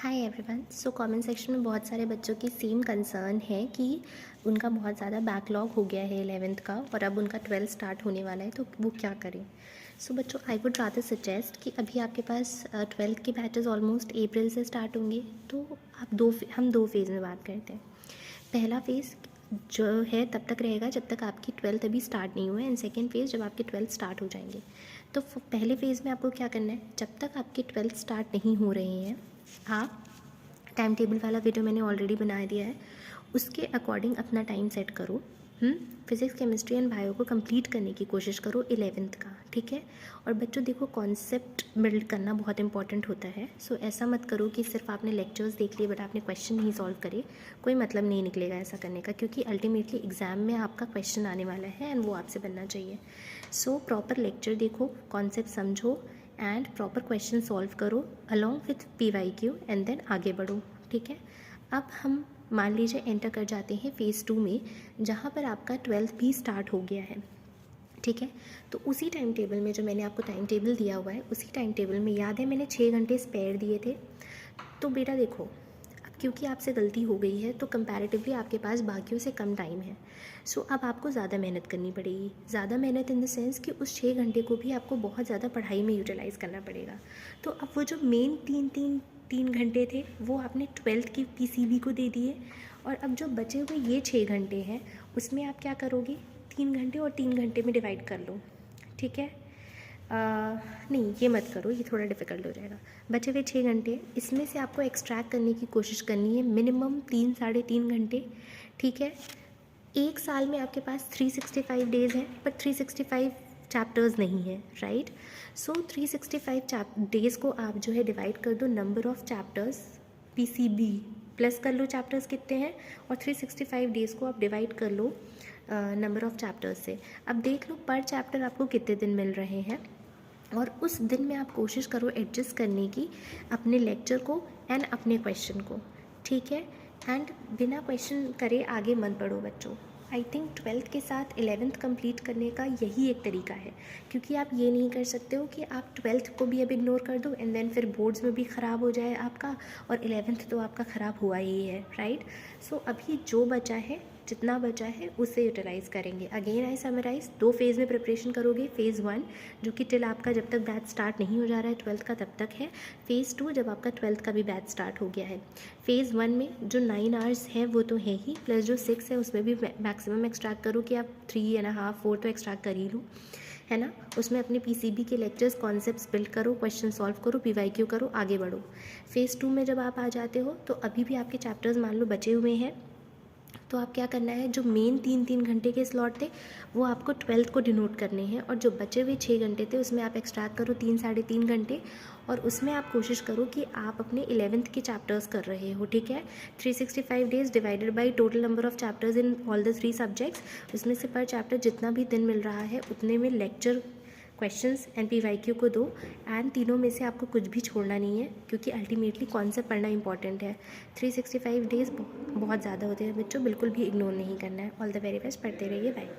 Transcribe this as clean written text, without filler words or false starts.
Hi everyone. So comment section में बहुत सारे बच्चों की सेम कंसर्न है कि उनका बहुत ज़्यादा बैकलॉग हो गया है 11th का और अब उनका 12th स्टार्ट होने वाला है, तो वो क्या करें। सो बच्चों, आई वुड रादर सजेस्ट कि अभी आपके पास 12th के बैचेस ऑलमोस्ट अप्रैल से स्टार्ट होंगे, तो हम दो फेज़ में बात करते हैं। पहला फेज़ जो है तब तक रहेगा जब तक आपकी 12th अभी स्टार्ट नहीं हुआ है, एंड सेकेंड फेज़ जब आपके 12th स्टार्ट हो जाएंगे। तो पहले फेज़ में आपको क्या करना है, जब तक आपके 12th स्टार्ट नहीं हो रहे हैं, आप टाइम टेबल वाला वीडियो मैंने ऑलरेडी बना दिया है, उसके अकॉर्डिंग अपना टाइम सेट करो। फिज़िक्स केमिस्ट्री एंड बायो को कंप्लीट करने की कोशिश करो 11th का, ठीक है। और बच्चों देखो, कॉन्सेप्ट बिल्ड करना बहुत इंपॉर्टेंट होता है। सो ऐसा मत करो कि सिर्फ आपने लेक्चर्स देख लिए बट आपने क्वेश्चन नहीं सॉल्व करे, कोई मतलब नहीं निकलेगा ऐसा करने का, क्योंकि अल्टीमेटली एग्ज़ाम में आपका क्वेश्चन आने वाला है एंड वो आपसे बनना चाहिए। सो प्रॉपर लेक्चर देखो, कॉन्सेप्ट समझो एंड प्रॉपर क्वेश्चन सॉल्व करो along with PYQ and then आगे बढ़ो, ठीक है। अब हम मान लीजिए एंटर कर जाते हैं फ़ेज़ 2 में, जहाँ पर आपका 12th भी स्टार्ट हो गया है, ठीक है। तो उसी टाइम टेबल में जो मैंने आपको टाइम टेबल दिया हुआ है, उसी टाइम टेबल में याद है मैंने 6 घंटे स्पेयर दिए थे। तो बेटा देखो, अब क्योंकि आपसे गलती हो गई है तो कंपैरेटिवली आपके पास बाकियों से कम टाइम है। सो अब आपको ज़्यादा मेहनत करनी पड़ेगी, ज़्यादा मेहनत इन द सेंस कि उस 6 घंटे को भी आपको बहुत ज़्यादा पढ़ाई में यूटिलाइज़ करना पड़ेगा। तो अब वो जो मेन तीन घंटे थे वो आपने 12th की PCB को दे दिए, और अब जो बचे हुए ये 6 घंटे हैं उसमें आप क्या करोगे, 3 घंटे और 3 घंटे में डिवाइड कर लो, ठीक है। नहीं, ये मत करो, ये थोड़ा डिफ़िकल्ट हो जाएगा। बचे हुए 6 घंटे, इसमें से आपको एक्सट्रैक्ट करने की कोशिश करनी है मिनिमम 3-3.5 घंटे, ठीक है। एक साल में आपके पास 365 डेज़ हैं, पर 365 चैप्टर्स नहीं है, राइट। सो 365 डेज़ को आप जो है डिवाइड कर दो number of chapters, PCB plus कर लो चैप्टर्स कितने हैं, और 365 डेज़ को आप डिवाइड कर लो नंबर ऑफ़ चैप्टर्स से। अब देख लो पर चैप्टर आपको कितने दिन मिल रहे हैं, और उस दिन में आप कोशिश करो एडजस्ट करने की अपने लेक्चर को एंड अपने क्वेश्चन को, ठीक है। एंड बिना क्वेश्चन करे आगे मत बढ़ो बच्चों। आई थिंक 12th के साथ 11th कंप्लीट करने का यही एक तरीका है, क्योंकि आप ये नहीं कर सकते हो कि आप 12th को भी अब इग्नोर कर दो एंड देन फिर बोर्ड्स में भी ख़राब हो जाए आपका, और 11th तो आपका ख़राब हुआ ही है, राइट। सो अभी जो बचा है, जितना बचा है उसे यूटिलाइज़ करेंगे। अगेन आई समराइज़, 2 फेज़ में प्रिपरेशन करोगे। फ़ेज़ 1 जो कि टिल आपका जब तक बैच स्टार्ट नहीं हो जा रहा है 12th का तब तक है। फ़ेज़ 2 जब आपका 12th का भी बैच स्टार्ट हो गया है। फ़ेज़ 1 में जो 9 आवर्स हैं वो तो है ही, प्लस जो 6 है उसमें भी मैक्सिमम एक्सट्रैक्ट करो कि आप 3.5 4 तो एक्सट्रैक्ट कर ही लो, है ना। उसमें अपने PCB के लेक्चर्स, कॉन्सेप्ट्स बिल्ड करो, क्वेश्चन सॉल्व करो, PYQ करो, आगे बढ़ो। फ़ेज़ 2 में जब आप आ जाते हो तो अभी भी आपके चैप्टर्स मान लो बचे हुए हैं, तो आप क्या करना है, जो मेन 3-3 घंटे के स्लॉट थे वो आपको 12th को डिनोट करने हैं, और जो बचे हुए 6 घंटे थे उसमें आप एक्सट्रैक्ट करो 3-3.5 घंटे, और उसमें आप कोशिश करो कि आप अपने 11th के चैप्टर्स कर रहे हो, ठीक है। 365 days divided by total number of chapters in all the 3 subjects, उसमें से पर चैप्टर जितना भी दिन मिल रहा है उतने में लेक्चर, क्वेश्चंस एंड PYQ को दो, एंड तीनों में से आपको कुछ भी छोड़ना नहीं है, क्योंकि अल्टीमेटली कॉन्सेप्ट पढ़ना इंपॉर्टेंट है। 365 डेज़ बहुत ज़्यादा होते हैं बच्चों, बिल्कुल भी इग्नोर नहीं करना है। ऑल द वेरी बेस्ट, पढ़ते रहिए, बाय।